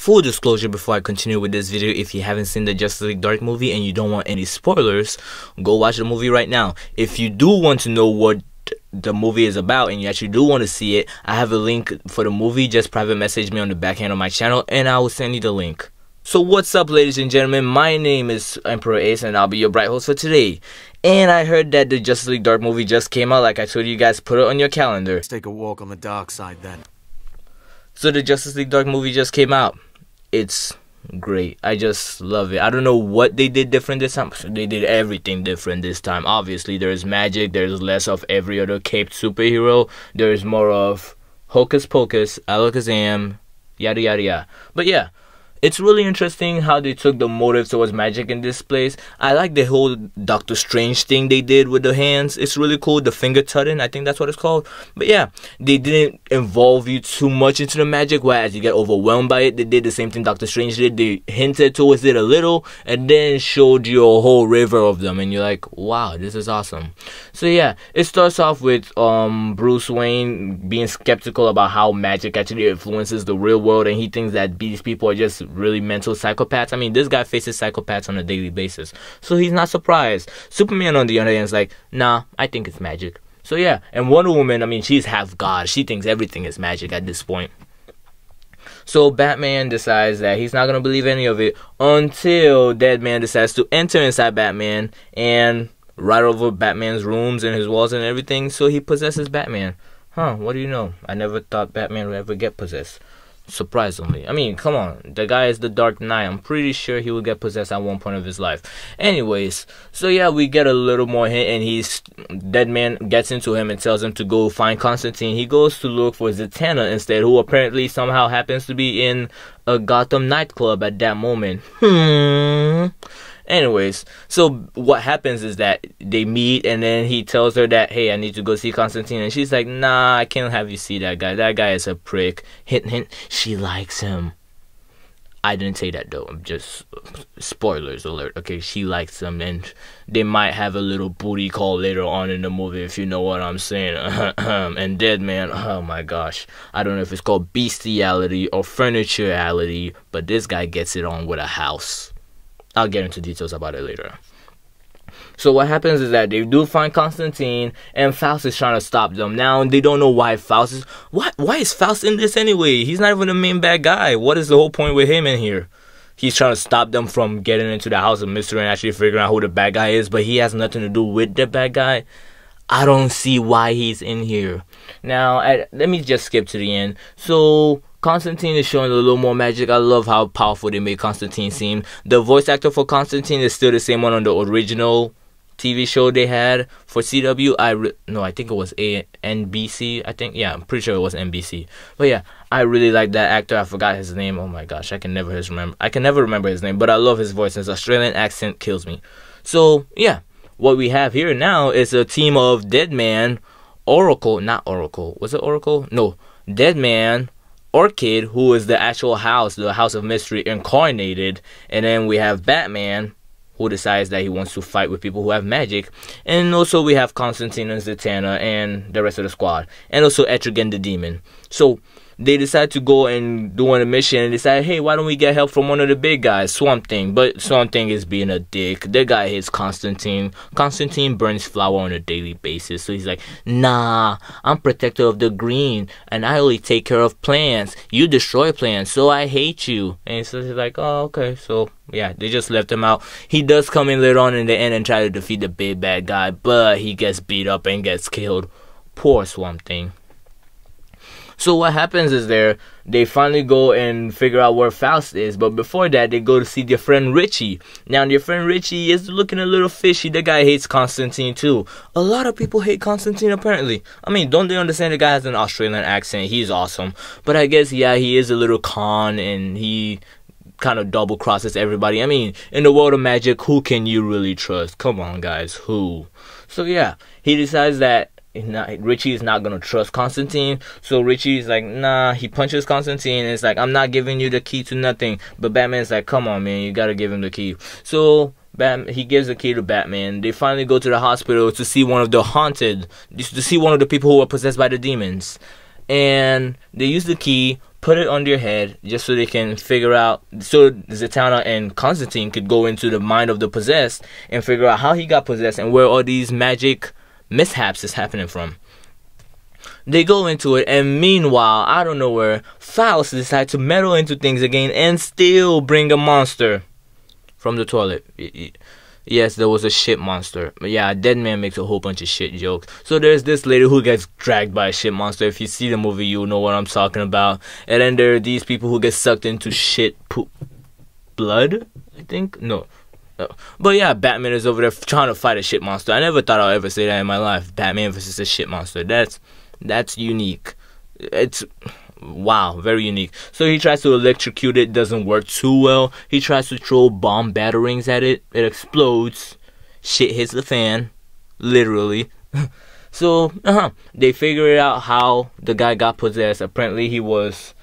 Full disclosure before I continue with this video, if you haven't seen the Justice League Dark movie and you don't want any spoilers, go watch the movie right now. If you do want to know what the movie is about and you actually do want to see it, I have a link for the movie. Just private message me on the back end of my channel and I will send you the link. So what's up, ladies and gentlemen, my name is Emperor Ace and I'll be your bright host for today. And I heard that the Justice League Dark movie just came out. Like I told you guys, put it on your calendar. Let's take a walk on the dark side then. So the Justice League Dark movie just came out. It's great. I just love it. I don't know what they did different this time. They did everything different this time. Obviously, there's magic. There's less of every other caped superhero. There's more of hocus pocus, alakazam, yada yada yada. But yeah, it's really interesting how they took the motive towards magic in this place. I like the whole Doctor Strange thing they did with the hands. It's really cool. The finger tutting, I think that's what it's called. But yeah, they didn't involve you too much into the magic, whereas you get overwhelmed by it. They did the same thing Doctor Strange did. They hinted towards it a little and then showed you a whole river of them. And you're like, wow, this is awesome. So yeah, it starts off with Bruce Wayne being skeptical about how magic actually influences the real world. And he thinks that these people are just really mental psychopaths. I mean, this guy faces psychopaths on a daily basis, so he's not surprised. Superman, on the other hand, is like, nah, I think it's magic. So yeah, and Wonder Woman, I mean, she's half god. She thinks everything is magic at this point. So Batman decides that he's not gonna believe any of it until Deadman decides to enter inside Batman and ride over Batman's rooms and his walls and everything. So he possesses Batman. Huh, what do you know? I never thought Batman would ever get possessed. Surprisingly. I mean, come on. The guy is the Dark Knight. I'm pretty sure he would get possessed at one point of his life. Anyways, so yeah, we get a little more hint and Deadman gets into him and tells him to go find Constantine. He goes to look for Zatanna instead, who apparently somehow happens to be in a Gotham nightclub at that moment. Anyways, so what happens is that they meet and then he tells her that, hey, I need to go see Constantine, and she's like, nah, I can't have you see that guy. That guy is a prick. Hint, hint, she likes him. I didn't say that though. I'm just, spoilers alert. Okay, she likes him and they might have a little booty call later on in the movie, if you know what I'm saying. And Deadman, oh my gosh, I don't know if it's called bestiality or furnitureality, but this guy gets it on with a house. I'll get into details about it later. So what happens is that they do find Constantine and Faust is trying to stop them. Now they don't know why Faust is... Why is Faust in this anyway? He's not even the main bad guy. What is the whole point with him in here? He's trying to stop them from getting into the House of Mystery and actually figuring out who the bad guy is, but he has nothing to do with the bad guy. I don't see why he's in here. Now, let me just skip to the end. So Constantine is showing a little more magic. I love how powerful they made Constantine seem. The voice actor for Constantine is still the same one on the original TV show they had for CW. No, I think it was NBC. I think, yeah, I'm pretty sure it was NBC. But yeah, I really like that actor. I forgot his name. Oh my gosh, I can never remember his name. But I love his voice. His Australian accent kills me. So yeah, what we have here now is a team of Deadman, Oracle, not Oracle. Was it Oracle? No, Deadman, Orchid, who is the actual house, the House of Mystery incarnated, and then we have Batman, who decides that he wants to fight with people who have magic, and also we have Constantine and Zatanna and the rest of the squad, and also Etrigan the Demon. So they decide to go and do a mission and decide, hey, why don't we get help from one of the big guys, Swamp Thing? But Swamp Thing is being a dick. The guy hates Constantine. Constantine burns flour on a daily basis. So he's like, nah, I'm protector of the green and I only take care of plants. You destroy plants, so I hate you. And so he's like, oh, okay. So yeah, they just left him out. He does come in later on in the end and try to defeat the big bad guy, but he gets beat up and gets killed. Poor Swamp Thing. So what happens is they finally go and figure out where Faust is, but before that they go to see their friend Richie. Now their friend Richie is looking a little fishy. The guy hates Constantine too. A lot of people hate Constantine apparently. I mean, don't they understand the guy has an Australian accent? He's awesome. But I guess, yeah, he is a little con and he kind of double crosses everybody. I mean, in the world of magic, who can you really trust? Come on guys, who? So yeah, he decides that Richie is not gonna trust Constantine, so Richie's like, nah. He punches Constantine and it's like, I'm not giving you the key to nothing. But Batman's like, come on man, you gotta give him the key. So he gives the key to Batman. They finally go to the hospital to see one of the to see one of the people who were possessed by the demons, and they use the key, put it on your head just so they can figure out, so Zatanna and Constantine could go into the mind of the possessed and figure out how he got possessed and where all these magic mishaps is happening from. They go into it, and meanwhile, out of nowhere, Faust decides to meddle into things again and still bring a monster from the toilet. Yes, there was a shit monster. But yeah, Dead Man makes a whole bunch of shit jokes. So there's this lady who gets dragged by a shit monster. If you see the movie, you'll know what I'm talking about. And then there are these people who get sucked into shit poop blood, I think? No. But yeah, Batman is over there trying to fight a shit monster. I never thought I'd ever say that in my life. Batman versus a shit monster. That's unique. It's wow, very unique. So he tries to electrocute it, doesn't work too well. He tries to throw bomb batterings at it. It explodes. Shit hits the fan, literally. So they figure out how the guy got possessed. Apparently he was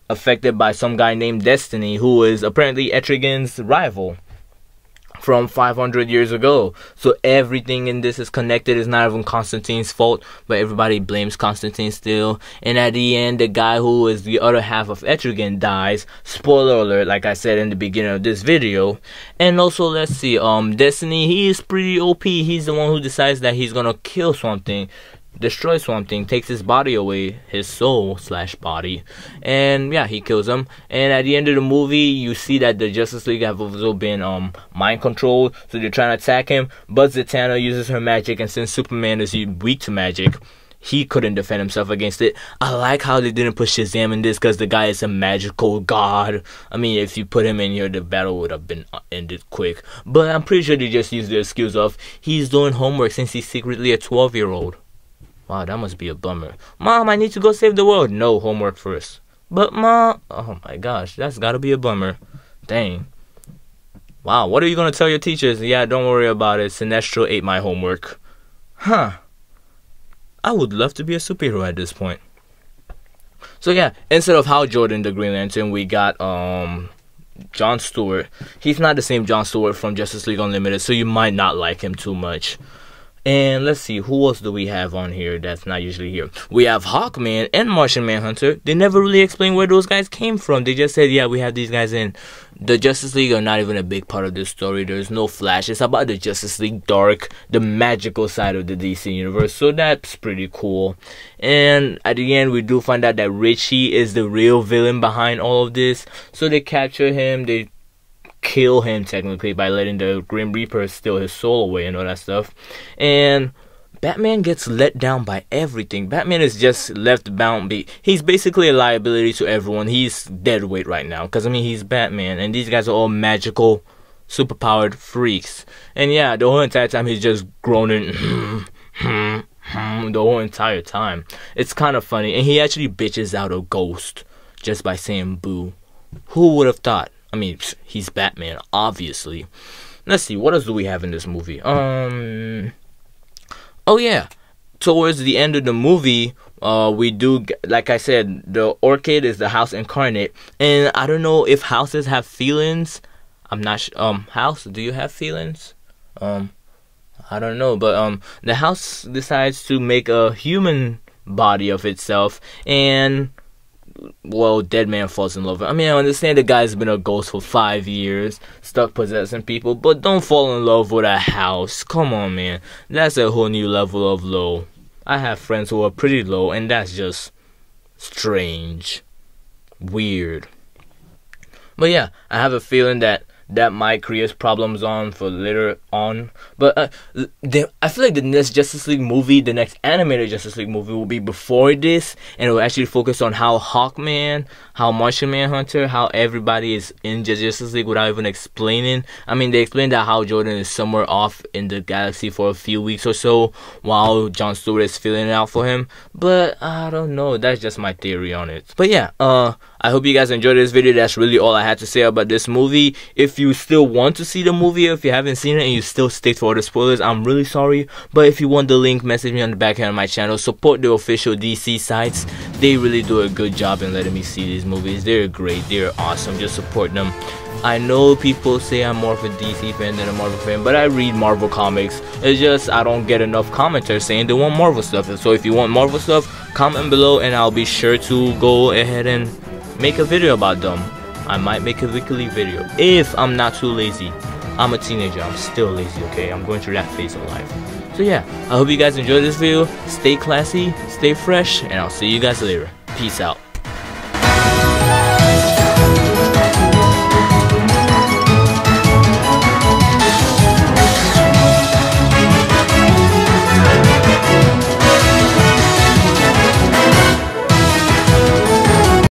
affected by some guy named Destiny, who is apparently Etrigan's rival from 500 years ago. So everything in this is connected. It's not even Constantine's fault, but everybody blames Constantine still. And at the end, the guy who is the other half of Etrigan dies. Spoiler alert, like I said in the beginning of this video. And also, let's see, Destiny, he is pretty OP. He's the one who decides that he's gonna kill Swamp Thing, destroy Swamp Thing, takes his body away, his soul / body, and yeah, he kills him. And at the end of the movie, you see that the Justice League have also been mind controlled, so they're trying to attack him. But Zatanna uses her magic, and since Superman is weak to magic, he couldn't defend himself against it. I like how they didn't put Shazam in this, because the guy is a magical god. I mean, if you put him in here, the battle would have been ended quick. But I'm pretty sure they just used the excuse of he's doing homework since he's secretly a 12-year-old. Wow, that must be a bummer. Mom, I need to go save the world. No, homework first. But Mom, oh my gosh, that's gotta be a bummer. Dang. Wow, what are you gonna tell your teachers? Yeah, don't worry about it. Sinestro ate my homework. Huh. I would love to be a superhero at this point. So yeah, instead of Hal Jordan, the Green Lantern, we got John Stewart. He's not the same John Stewart from Justice League Unlimited, so you might not like him too much. And let's see, who else do we have on here that's not usually here? We have Hawkman and Martian Manhunter. They never really explained where those guys came from. They just said, yeah, we have these guys in. The Justice League are not even a big part of this story. There's no Flash. It's about the Justice League Dark, the magical side of the DC universe. So that's pretty cool. And at the end, we do find out that Richie is the real villain behind all of this. So they capture him. They kill him technically by letting the Grim Reaper steal his soul away and all that stuff. And Batman gets let down by everything. Batman is just left bound. He's basically a liability to everyone. He's dead weight right now, because I mean, he's Batman, and these guys are all magical, superpowered freaks. And yeah, the whole entire time he's just groaning the whole entire time. It's kind of funny. And he actually bitches out a ghost just by saying boo. Who would have thought? I mean, he's Batman, obviously. Let's see, what else do we have in this movie? Oh yeah, towards the end of the movie, we do, like I said, the orchid is the house incarnate. And I don't know if houses have feelings. I'm not sure. House, do you have feelings? I don't know, but the house decides to make a human body of itself, and well, Dead Man falls in love. I mean, I understand the guy's been a ghost for 5 years, stuck possessing people, but don't fall in love with a house. Come on, man. That's a whole new level of low. I have friends who are pretty low, and that's just strange. Weird. But yeah, I have a feeling that might create problems for later on. But I feel like the next Justice League movie, the next animated Justice League movie, will be before this, and it will actually focus on how Hawkman, how Martian Manhunter, how everybody is in Justice League without even explaining. I mean, they explained that Hal Jordan is somewhere off in the galaxy for a few weeks or so, while John Stewart is filling it out for him. But I don't know, that's just my theory on it. But yeah, I hope you guys enjoyed this video. That's really all I had to say about this movie. If you still want to see the movie, or if you haven't seen it and you still stick to all the spoilers, I'm really sorry. But if you want the link, message me on the back end of my channel. Support the official DC sites. They really do a good job in letting me see these movies. They're great. They're awesome. Just support them. I know people say I'm more of a DC fan than a Marvel fan, but I read Marvel comics. It's just I don't get enough commenters saying they want Marvel stuff. So if you want Marvel stuff, comment below and I'll be sure to go ahead and make a video about them. I might make a weekly video if I'm not too lazy. I'm a teenager, I'm still lazy, okay? I'm going through that phase of life. So yeah, I hope you guys enjoyed this video. Stay classy, stay fresh, and I'll see you guys later. Peace out.